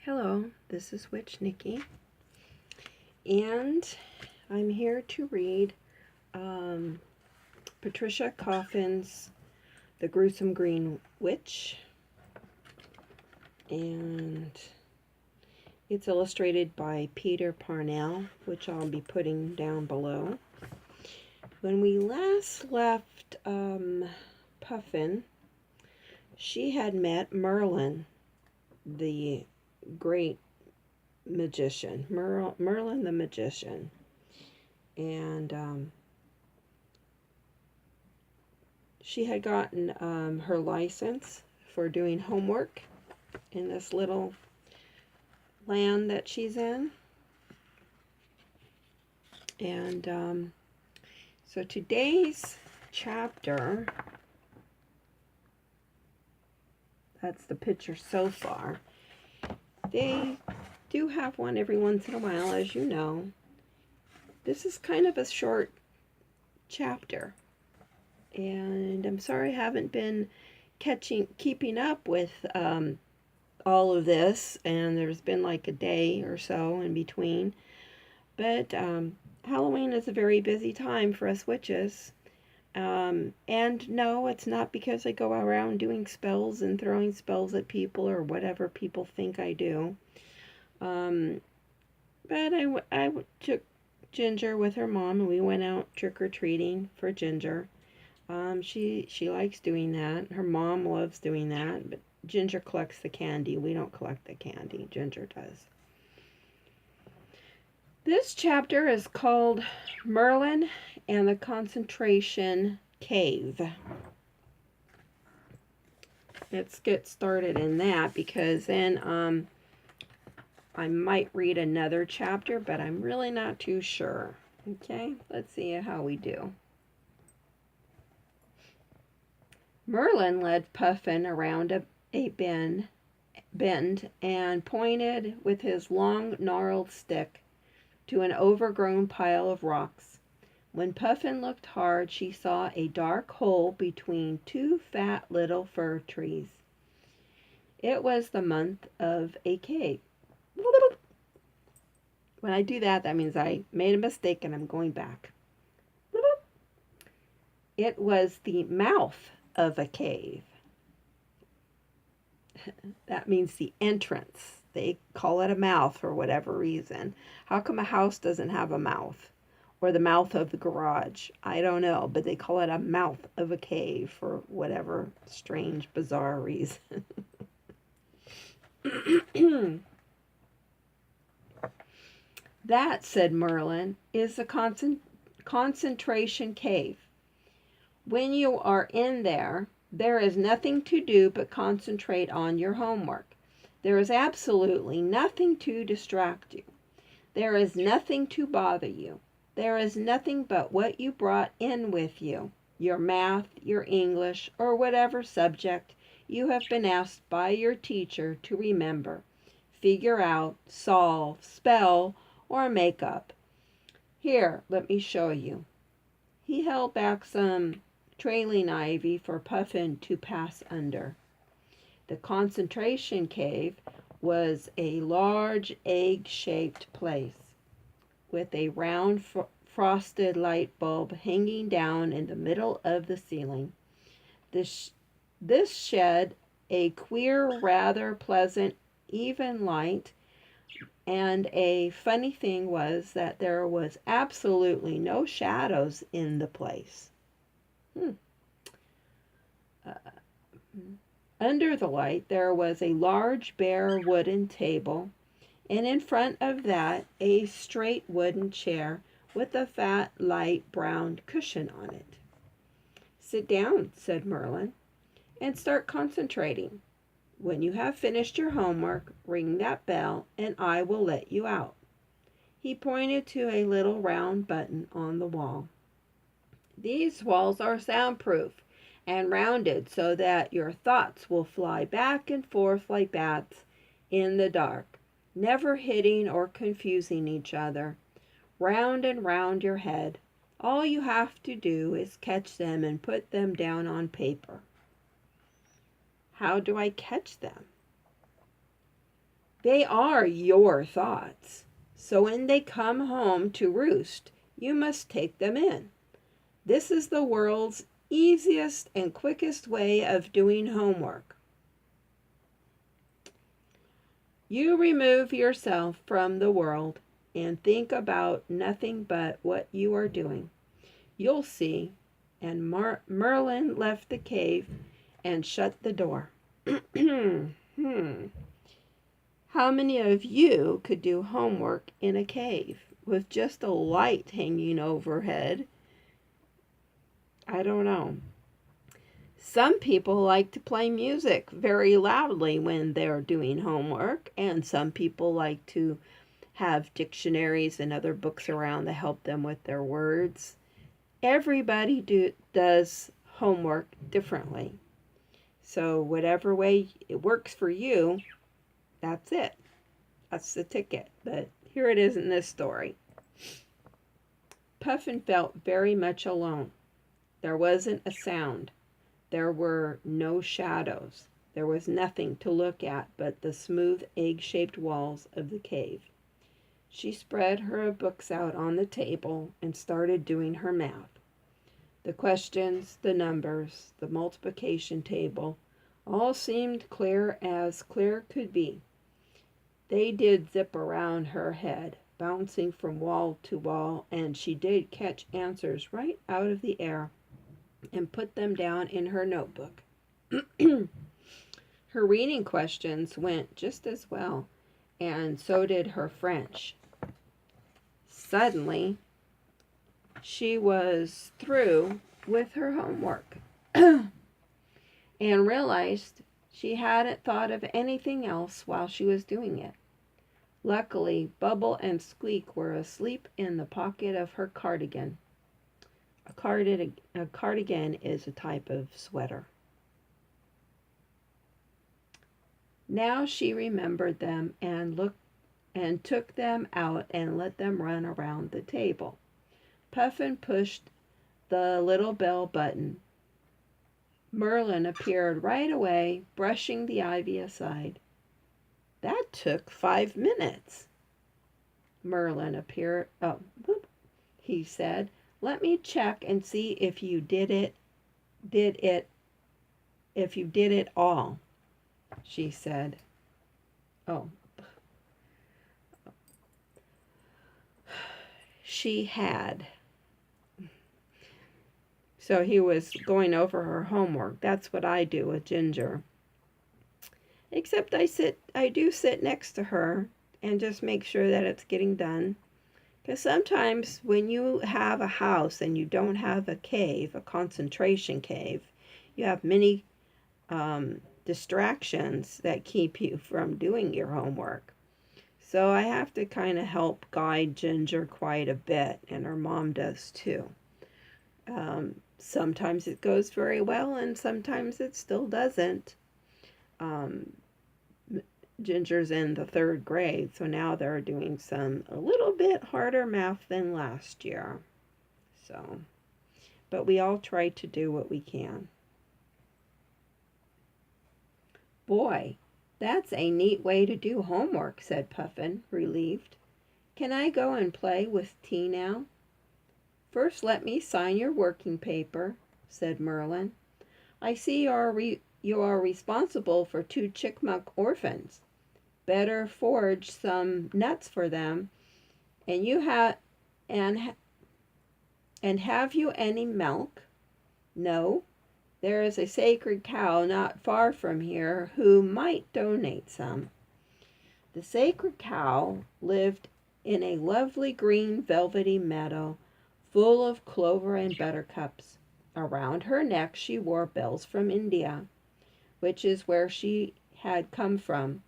Hello, this is Witch Nikki, and I'm here to read Patricia Coffin's The Gruesome Green Witch, and it's illustrated by Peter Parnell, which I'll be putting down below. When we last left Puffin, she had met Merlin, the great magician, Merlin the magician, and she had gotten her license for doing homework in this little land that she's in. And so today's chapter, that's the picture so far. They do have one every once in a while, as you know. This is kind of a short chapter, and I'm sorry I haven't been keeping up with all of this, and there's been like a day or so in between. But Halloween is a very busy time for us witches. And no, it's not because I go around doing spells and throwing spells at people or whatever people think I do. But I took Ginger with her mom, and we went out trick-or-treating for Ginger. She likes doing that. Her mom loves doing that, but Ginger collects the candy. We don't collect the candy. Ginger does. This chapter is called Merlin and the Concentration Cave. Let's get started in that, because then I might read another chapter, but I'm really not too sure. Okay, let's see how we do. Merlin led Puffin around a bend and pointed with his long gnarled stick to an overgrown pile of rocks. When Puffin looked hard, she saw a dark hole between two fat little fir trees. It was the month of a cave. When I do that, that means I made a mistake and I'm going back. It was the mouth of a cave. That means the entrance. They call it a mouth for whatever reason. How come a house doesn't have a mouth? Or the mouth of the garage? I don't know, but they call it a mouth of a cave for whatever strange, bizarre reason. That, said Merlin, is the concentration cave. When you are in there, there is nothing to do but concentrate on your homework. There is absolutely nothing to distract you. There is nothing to bother you. There is nothing but what you brought in with you, your math, your English, or whatever subject you have been asked by your teacher to remember, figure out, solve, spell, or make up. Here, let me show you. He held back some trailing ivy for Puffin to pass under. The concentration cave was a large egg-shaped place with a round frosted light bulb hanging down in the middle of the ceiling. This shed a queer, rather pleasant, even light, and a funny thing was that there was absolutely no shadows in the place. Under the light, there was a large bare wooden table, and in front of that a straight wooden chair with a fat, light brown cushion on it. Sit down, said Merlin, and start concentrating. When you have finished your homework, ring that bell, and I will let you out. He pointed to a little round button on the wall. These walls are soundproof and rounded so that your thoughts will fly back and forth like bats in the dark, never hitting or confusing each other, round and round your head. All you have to do is catch them and put them down on paper. How do I catch them? They are your thoughts. So when they come home to roost, you must take them in. This is the world's easiest and quickest way of doing homework. You remove yourself from the world and think about nothing but what you are doing. You'll see. And Merlin left the cave and shut the door. How many of you could do homework in a cave with just a light hanging overhead? I don't know. Some people like to play music very loudly when they're doing homework, and some people like to have dictionaries and other books around to help them with their words. Everybody does homework differently. So whatever way it works for you, that's it. That's the ticket. But here it is in this story. Puffin felt very much alone. There wasn't a sound. There were no shadows. There was nothing to look at but the smooth egg-shaped walls of the cave. She spread her books out on the table and started doing her math. The questions, the numbers, the multiplication table, all seemed clear as clear could be. They did zip around her head, bouncing from wall to wall, and she did catch answers right out of the air and put them down in her notebook. Her reading questions went just as well, and so did her French. Suddenly, she was through with her homework and realized she hadn't thought of anything else while she was doing it. Luckily, Bubble and Squeak were asleep in the pocket of her cardigan. A cardigan is a type of sweater. Now she remembered them and took them out and let them run around the table. Puffin pushed the little bell button. Merlin appeared right away, brushing the ivy aside. That took 5 minutes. Merlin appeared. Oh, whoop, he said. Let me check and see if you did it all, she said. Oh. She had. So he was going over her homework. That's what I do with Ginger. Except I do sit next to her and just make sure that it's getting done. Because sometimes when you have a house and you don't have a cave, a concentration cave, you have many distractions that keep you from doing your homework. So I have to kind of help guide Ginger quite a bit, and her mom does too. Sometimes it goes very well, and sometimes it still doesn't. Ginger's in the 3rd grade, so now they're doing a little bit harder math than last year. So, but we all try to do what we can. Boy, that's a neat way to do homework, said Puffin, relieved. Can I go and play with tea now? First, let me sign your working paper, said Merlin. I see you are responsible for 2 chickmuck orphans. Better forage some nuts for them. And have you any milk? No. There is a sacred cow not far from here who might donate some. The sacred cow lived in a lovely green velvety meadow full of clover and buttercups. Around her neck she wore bells from India, which is where she had come from.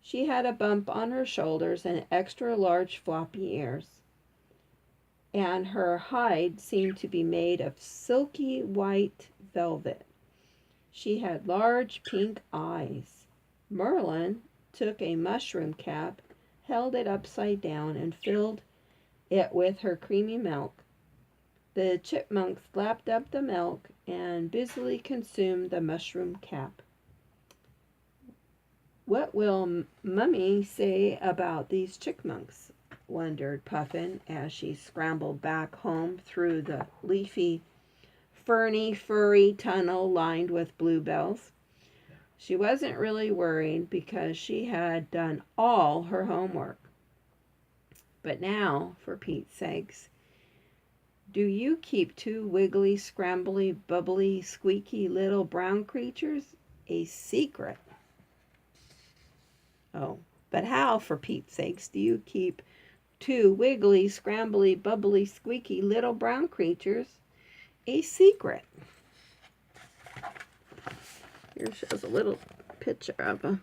She had a bump on her shoulders and extra large floppy ears, and her hide seemed to be made of silky white velvet. She had large pink eyes. Merlin took a mushroom cap, held it upside down, and filled it with her creamy milk. The chipmunks lapped up the milk and busily consumed the mushroom cap. What will Mummy say about these chipmunks? Wondered Puffin as she scrambled back home through the leafy, ferny, furry tunnel lined with bluebells. She wasn't really worried because she had done all her homework. But now, for Pete's sakes, do you keep two wiggly, scrambly, bubbly, squeaky little brown creatures a secret? Oh, but how, for Pete's sakes, do you keep two wiggly, scrambly, bubbly, squeaky little brown creatures a secret? Here shows a little picture of a.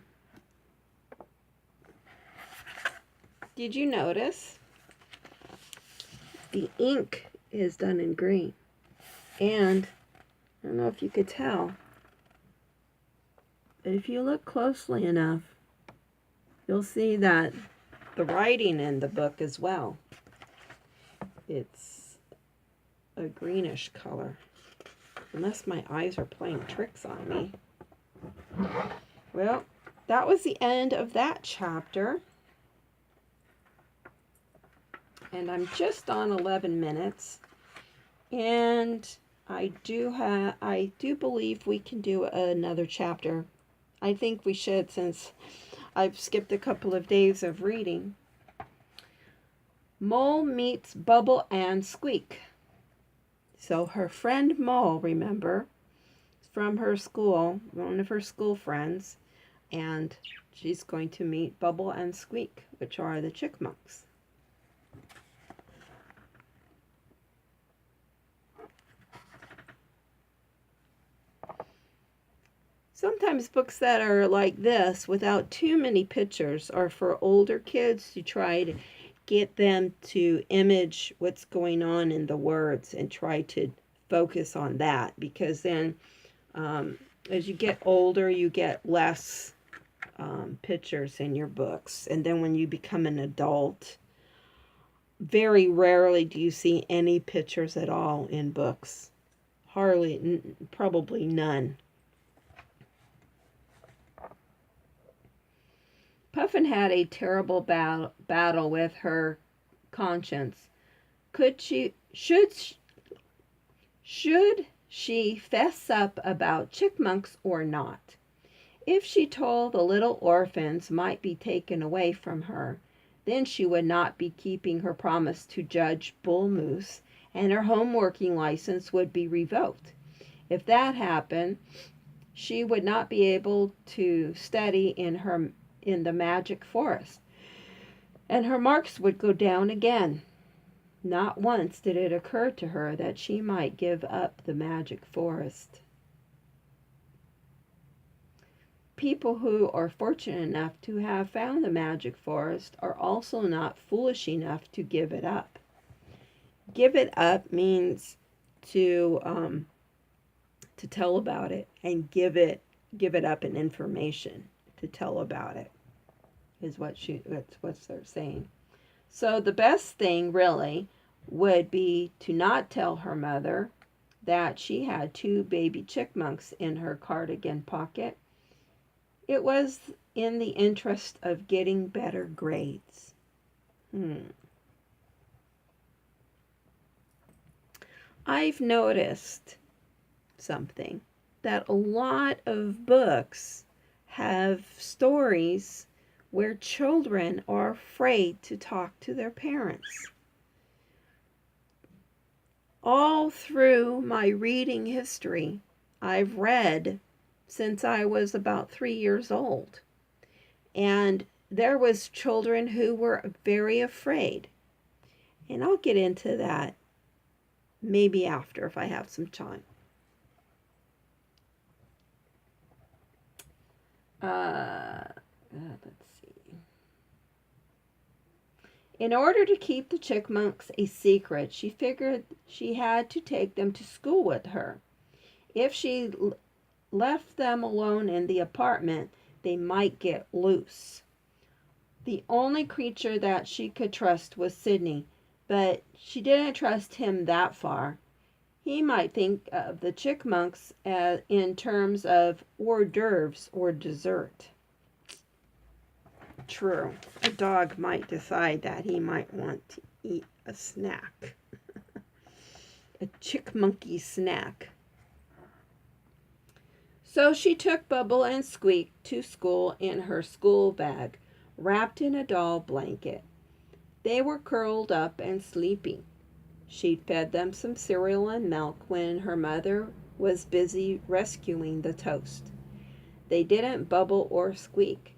Did you notice the ink is done in green? And I don't know if you could tell, but if you look closely enough, you'll see that the writing in the book as well. It's a greenish color. Unless my eyes are playing tricks on me. Well, that was the end of that chapter. And I'm just on 11 minutes. And I do believe we can do another chapter. I think we should, since I've skipped a couple of days of reading. Mole meets Bubble and Squeak. So her friend Mole, remember, from her school, one of her school friends, and she's going to meet Bubble and Squeak, which are the chipmunks. Sometimes books that are like this, without too many pictures, are for older kids to try to get them to image what's going on in the words and try to focus on that, because then as you get older, you get less pictures in your books. And then when you become an adult, very rarely do you see any pictures at all in books. Hardly, probably none. Puffin had a terrible battle with her conscience. Should she fess up about chipmunks or not? If she told the little orphans might be taken away from her, then she would not be keeping her promise to Judge Bull Moose, and her home working license would be revoked. If that happened, she would not be able to study in the magic forest, and her marks would go down again. Not once did it occur to her that she might give up the magic forest. People who are fortunate enough to have found the magic forest are also not foolish enough to give it up. Give it up means to tell about it, and give it up in information to tell about it, is what they're saying. So the best thing really would be to not tell her mother that she had two baby chipmunks in her cardigan pocket. It was in the interest of getting better grades. I've noticed something, that a lot of books have stories where children are afraid to talk to their parents. All through my reading history, I've read since I was about 3 years old. And there was children who were very afraid. And I'll get into that maybe after, if I have some time. Let's see. In order to keep the chipmunks a secret, she figured she had to take them to school with her. If she left them alone in the apartment, they might get loose. The only creature that she could trust was Sidney, but she didn't trust him that far. He might think of the chipmunks in terms of hors d'oeuvres or dessert. true. A dog might decide that he might want to eat a snack. A chick-monkey snack. So she took Bubble and Squeak to school in her school bag, wrapped in a doll blanket. They were curled up and sleeping. She'd fed them some cereal and milk when her mother was busy rescuing the toast. They didn't bubble or squeak,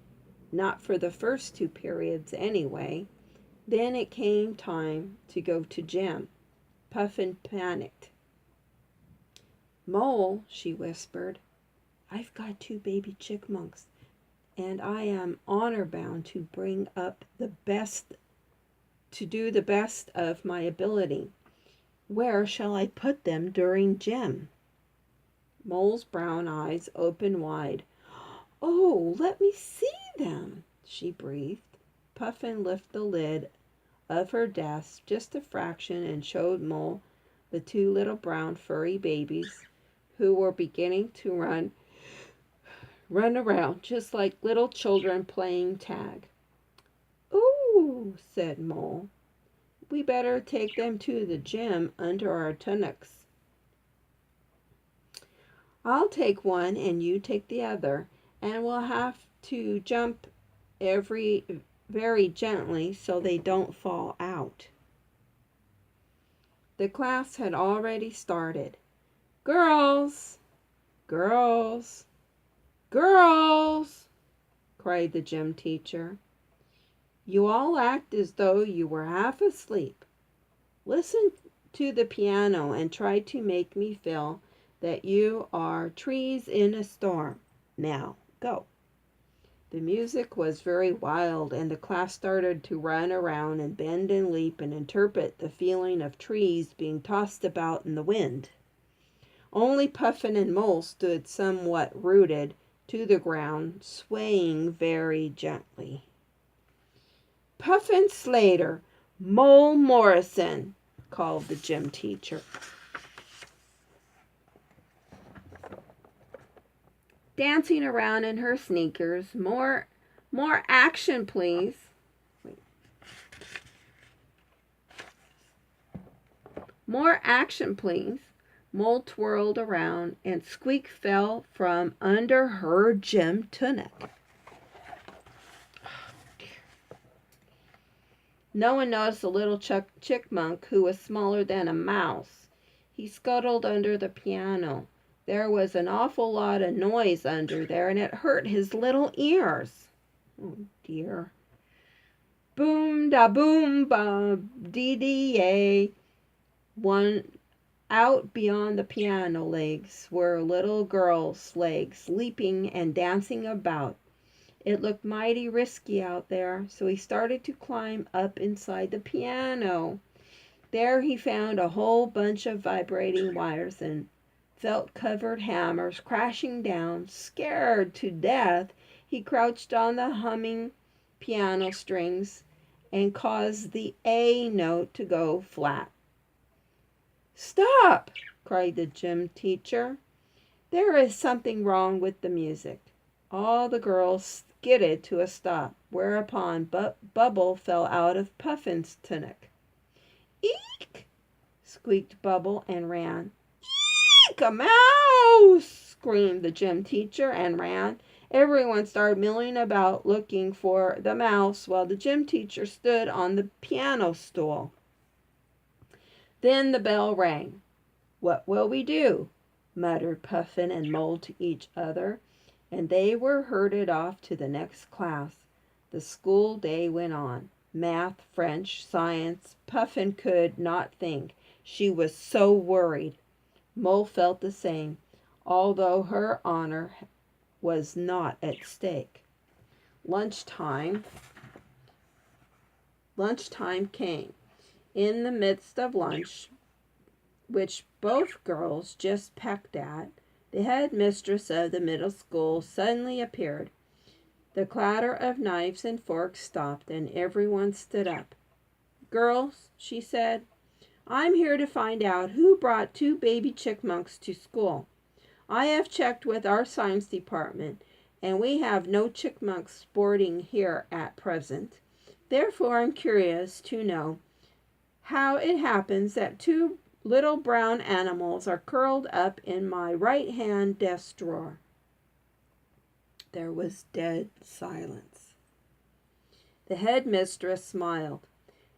not for the first 2 periods anyway. Then it came time to go to gym. Puffin panicked. "Mole," she whispered, "I've got 2 baby chipmunks, and I am honor bound to bring up the best, to do the best of my ability. Where shall I put them during gym?" Mole's brown eyes opened wide. "Oh, let me see them," she breathed. Puffin lifted the lid of her desk just a fraction and showed Mole the 2 little brown furry babies who were beginning to run around just like little children playing tag. "Ooh," said Mole. "We better take them to the gym under our tunics." "I'll take one and you take the other, and we'll have to jump very gently so they don't fall out." The class had already started. "Girls! Girls! Girls!" cried the gym teacher. "You all act as though you were half asleep. Listen to the piano and try to make me feel that you are trees in a storm. Now, go." The music was very wild, and the class started to run around and bend and leap and interpret the feeling of trees being tossed about in the wind. Only Puffin and Mole stood somewhat rooted to the ground, swaying very gently. "Puffin Slater, Mole Morrison," called the gym teacher. Dancing around in her sneakers. More action, please." "More action, please." Mole twirled around, and Squeak fell from under her gym tunic. No one noticed a little chickmunk who was smaller than a mouse. He scuttled under the piano. There was an awful lot of noise under there, and it hurt his little ears. Oh, dear. Boom da boom ba dee dee yay. One out beyond the piano legs were little girls' legs, leaping and dancing about. It looked mighty risky out there, so he started to climb up inside the piano. There he found a whole bunch of vibrating wires and felt-covered hammers crashing down. Scared to death, he crouched on the humming piano strings and caused the A note to go flat. "Stop!" cried the gym teacher. "There is something wrong with the music." All the girls skidded to a stop, whereupon Bubble fell out of Puffin's tunic. "Eek!" squeaked Bubble and ran. "Eek! A mouse!" screamed the gym teacher and ran. Everyone started milling about looking for the mouse while the gym teacher stood on the piano stool. Then the bell rang. "What will we do?" muttered Puffin and Mole to each other, and they were herded off to the next class. The school day went on. Math, French, science. Puffin could not think. She was so worried. Mole felt the same, although her honor was not at stake. Lunchtime came. In the midst of lunch, which both girls just pecked at, the headmistress of the middle school suddenly appeared. The clatter of knives and forks stopped, and everyone stood up. "Girls," she said, "I'm here to find out who brought 2 baby chickmunks to school. I have checked with our science department, and we have no chipmunks sporting here at present. Therefore, I'm curious to know how it happens that two little brown animals are curled up in my right-hand desk drawer." There was dead silence. The headmistress smiled.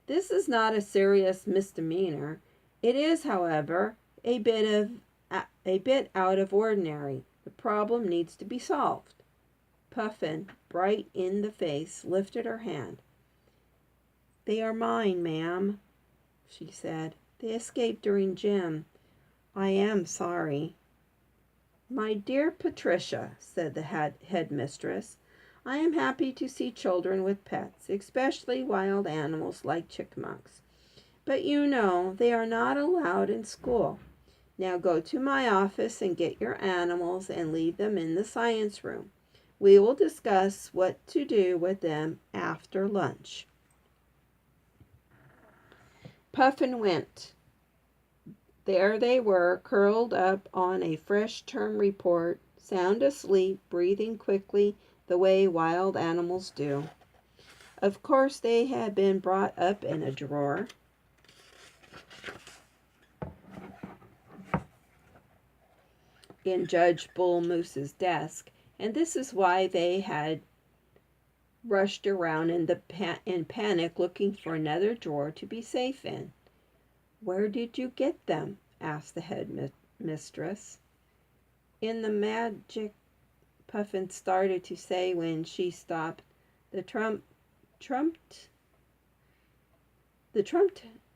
"This is not a serious misdemeanor. It is, however, a bit out of ordinary. The problem needs to be solved." Puffin, bright in the face, lifted her hand. "They are mine, ma'am," she said. "They escaped during gym. I am sorry." "My dear Patricia," said the headmistress, "I am happy to see children with pets, especially wild animals like chipmunks. But you know they are not allowed in school. Now go to my office and get your animals and leave them in the science room. We will discuss what to do with them after lunch." Puffin went. There they were, curled up on a fresh term report, sound asleep, breathing quickly the way wild animals do. Of course they had been brought up in a drawer. In Judge Bull Moose's desk, and this is why they had rushed around in panic looking for another drawer to be safe in. "Where did you get them?" asked the headmistress. "In the magic," Puffin started to say when she stopped. The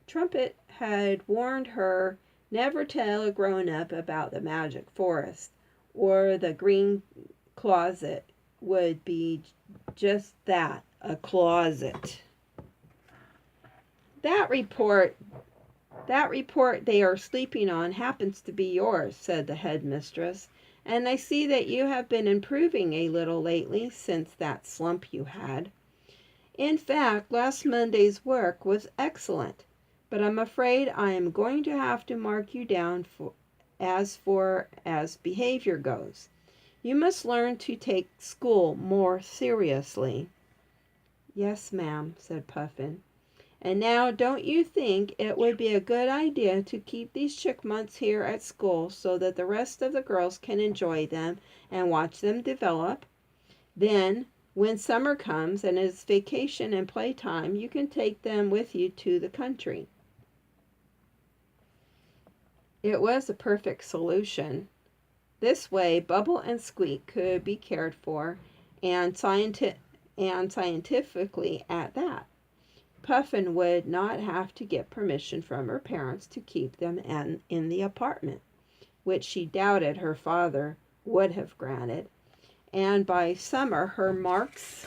trumpet had warned her never tell a grown-up about the magic forest, or the green closet would be just that, a closet. That report they are sleeping on happens to be yours," said the headmistress, "and I see that you have been improving a little lately since that slump you had. In fact, last Monday's work was excellent, but I'm afraid I am going to have to mark you down as behavior goes. You must learn to take school more seriously." "Yes, ma'am," said Puffin. "And now, don't you think it would be a good idea to keep these chipmunks here at school so that the rest of the girls can enjoy them and watch them develop? Then, when summer comes and it's vacation and playtime, you can take them with you to the country." It was a perfect solution. This way, Bubble and Squeak could be cared for, and scientifically at that. Puffin would not have to get permission from her parents to keep them in the apartment, which she doubted her father would have granted, and by summer her marks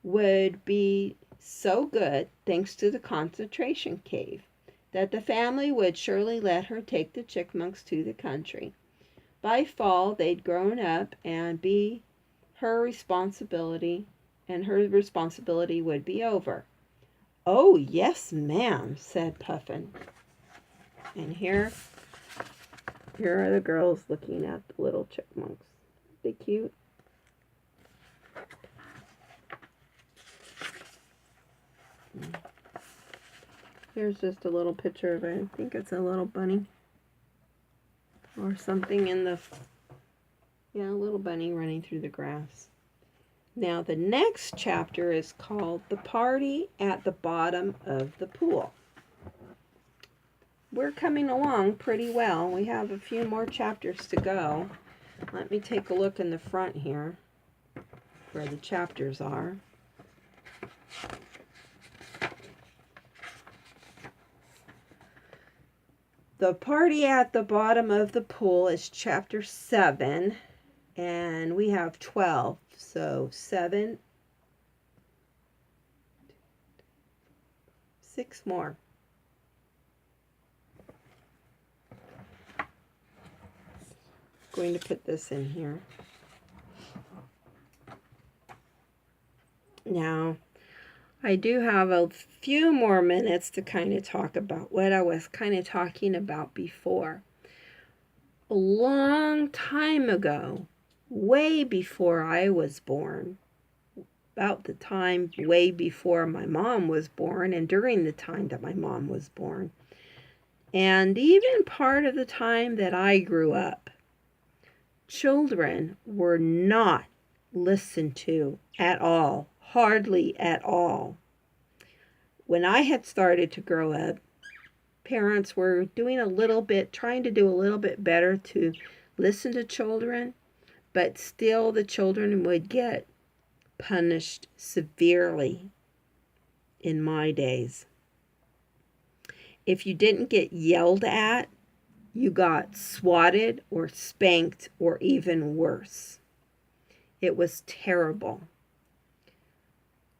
would be so good, thanks to the concentration cave, that the family would surely let her take the chipmunks to the country. By fall they'd grown up and be her responsibility, and her responsibility would be over. "Oh, yes, ma'am," said Puffin. And here are the girls looking at the little chipmunks. They cute. Here's just a little picture of it. I think it's a little bunny or something in the, yeah, a little bunny running through the grass. Now the next chapter is called The Party at the Bottom of the Pool. We're coming along pretty well. We have a few more chapters to go. Let me take a look in the front here where the chapters are. The Party at the Bottom of the Pool is chapter 7, and we have 12. So 7, 6 more. Going to put this in here. Now, I do have a few more minutes to kind of talk about what I was kind of talking about before. A long time ago, way before I was born, about the time way before my mom was born, and during the time that my mom was born, and even part of the time that I grew up. Children were not listened to at all, hardly at all. When I had started to grow up, parents were doing a little bit, trying to do a little bit better to listen to children, but still the children would get punished severely in my days. If you didn't get yelled at, you got swatted or spanked or even worse. It was terrible.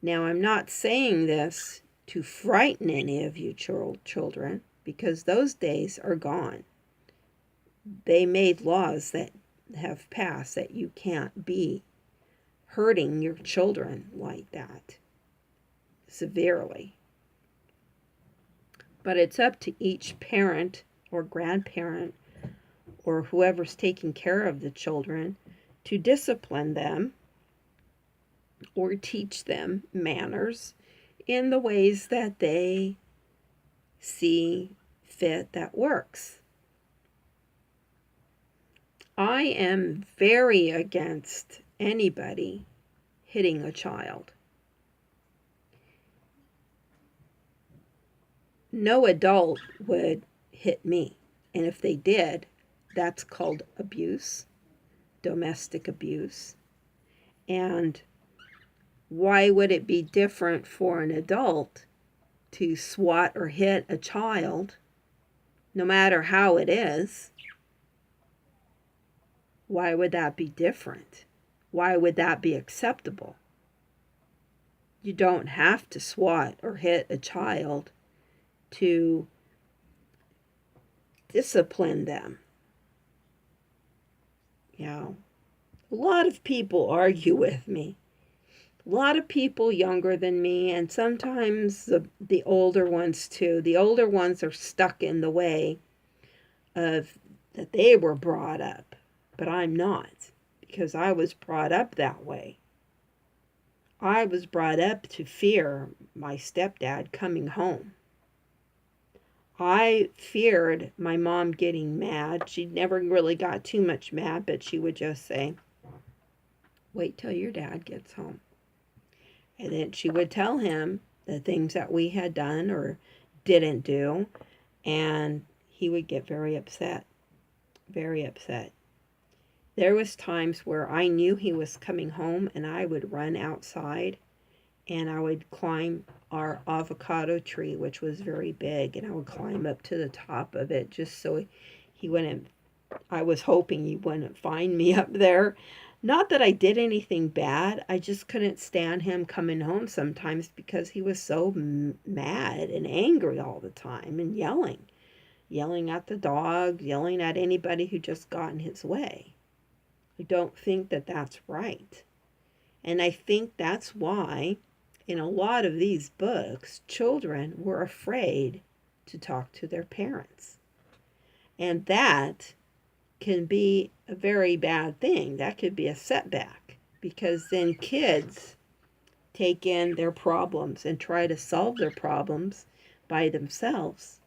Now, I'm not saying this to frighten any of you children, because those days are gone. They made laws that have passed that you can't be hurting your children like that severely. But it's up to each parent or grandparent or whoever's taking care of the children to discipline them or teach them manners in the ways that they see fit that works. I am very against anybody hitting a child. No adult would hit me, and if they did, that's called abuse, domestic abuse. And why would it be different for an adult to swat or hit a child, no matter how it is? Why would that be different? Why would that be acceptable? You don't have to swat or hit a child to discipline them. You know, a lot of people argue with me. A lot of people younger than me, and sometimes the older ones too. The older ones are stuck in the way of that they were brought up, but I'm not, because I was brought up that way. I was brought up to fear my stepdad coming home. I feared my mom getting mad. She never really got too much mad, but she would just say, "Wait till your dad gets home." And then she would tell him the things that we had done or didn't do, and he would get very upset, very upset. There was times where I knew he was coming home, and I would run outside, and I would climb our avocado tree, which was very big, and I would climb up to the top of it just so he wouldn't, I was hoping he wouldn't find me up there. Not that I did anything bad, I just couldn't stand him coming home sometimes because he was so mad and angry all the time and yelling at the dog, yelling at anybody who just got in his way. I don't think that that's right. And I think that's why in a lot of these books, children were afraid to talk to their parents. And that can be a very bad thing. That could be a setback, because then kids take in their problems and try to solve their problems by themselves.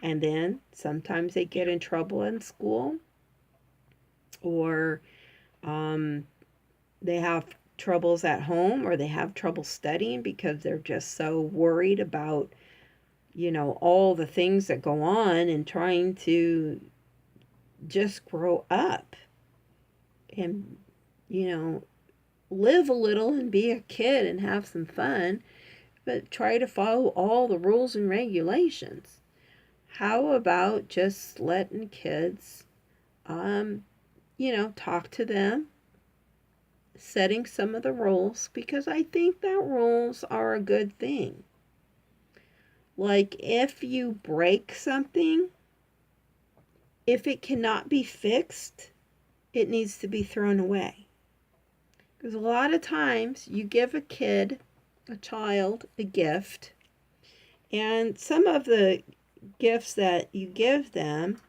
And then sometimes they get in trouble in school, or they have troubles at home, or they have trouble studying because they're just so worried about, all the things that go on and trying to just grow up and, live a little and be a kid and have some fun, but try to follow all the rules and regulations. How about just letting kids, talk to them, setting some of the rules, because I think that rules are a good thing. Like if you break something, if it cannot be fixed, it needs to be thrown away. Because a lot of times you give a child, a gift, and some of the gifts that you give them,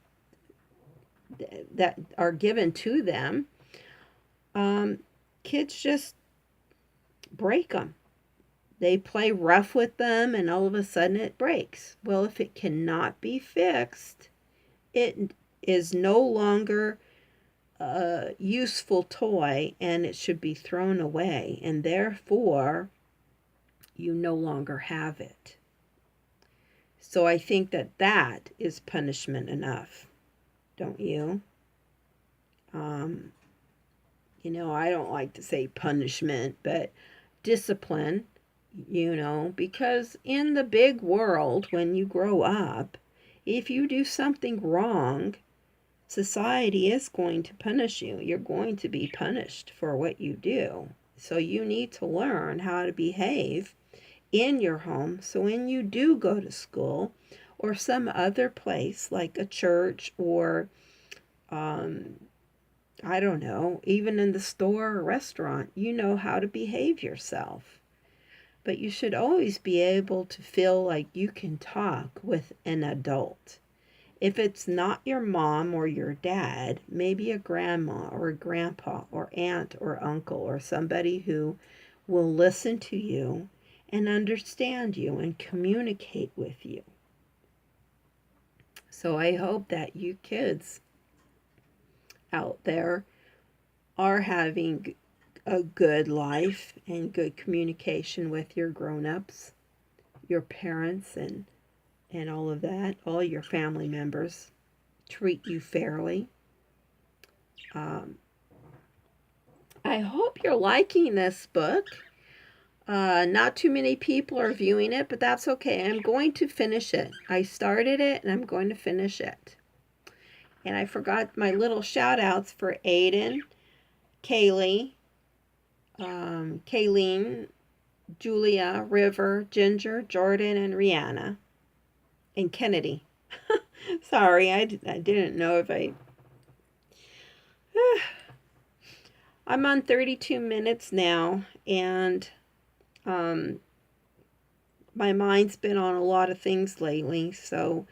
that are given to them, um, kids just break them. They play rough with them and all of a sudden it breaks. Well, if it cannot be fixed, it is no longer a useful toy and it should be thrown away, and therefore you no longer have it. So I think that that is punishment enough, don't you? Um, I don't like to say punishment, but discipline, because in the big world, when you grow up, if you do something wrong, society is going to punish you. You're going to be punished for what you do. So you need to learn how to behave in your home. So when you do go to school or some other place like a church or, I don't know, even in the store or restaurant, you know how to behave yourself. But you should always be able to feel like you can talk with an adult. If it's not your mom or your dad, maybe a grandma or a grandpa or aunt or uncle or somebody who will listen to you and understand you and communicate with you. So I hope that you kids out there are having a good life and good communication with your grown-ups, your parents, and all of that. All your family members treat you fairly. I hope you're liking this book. Not too many people are viewing it, but that's okay. I'm going to finish it. I started it and I'm going to finish it. And I forgot my little shout outs for Aiden, Kaylee, Kayleen, Julia, River, Ginger, Jordan, and Rihanna, and Kennedy. Sorry, I didn't know if I... I'm on 32 minutes now, and my mind's been on a lot of things lately, so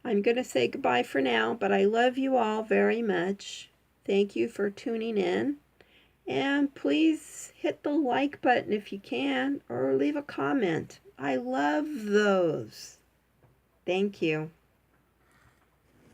I'm going to say goodbye for now, but I love you all very much. Thank you for tuning in. And please hit the like button if you can, or leave a comment. I love those. Thank you.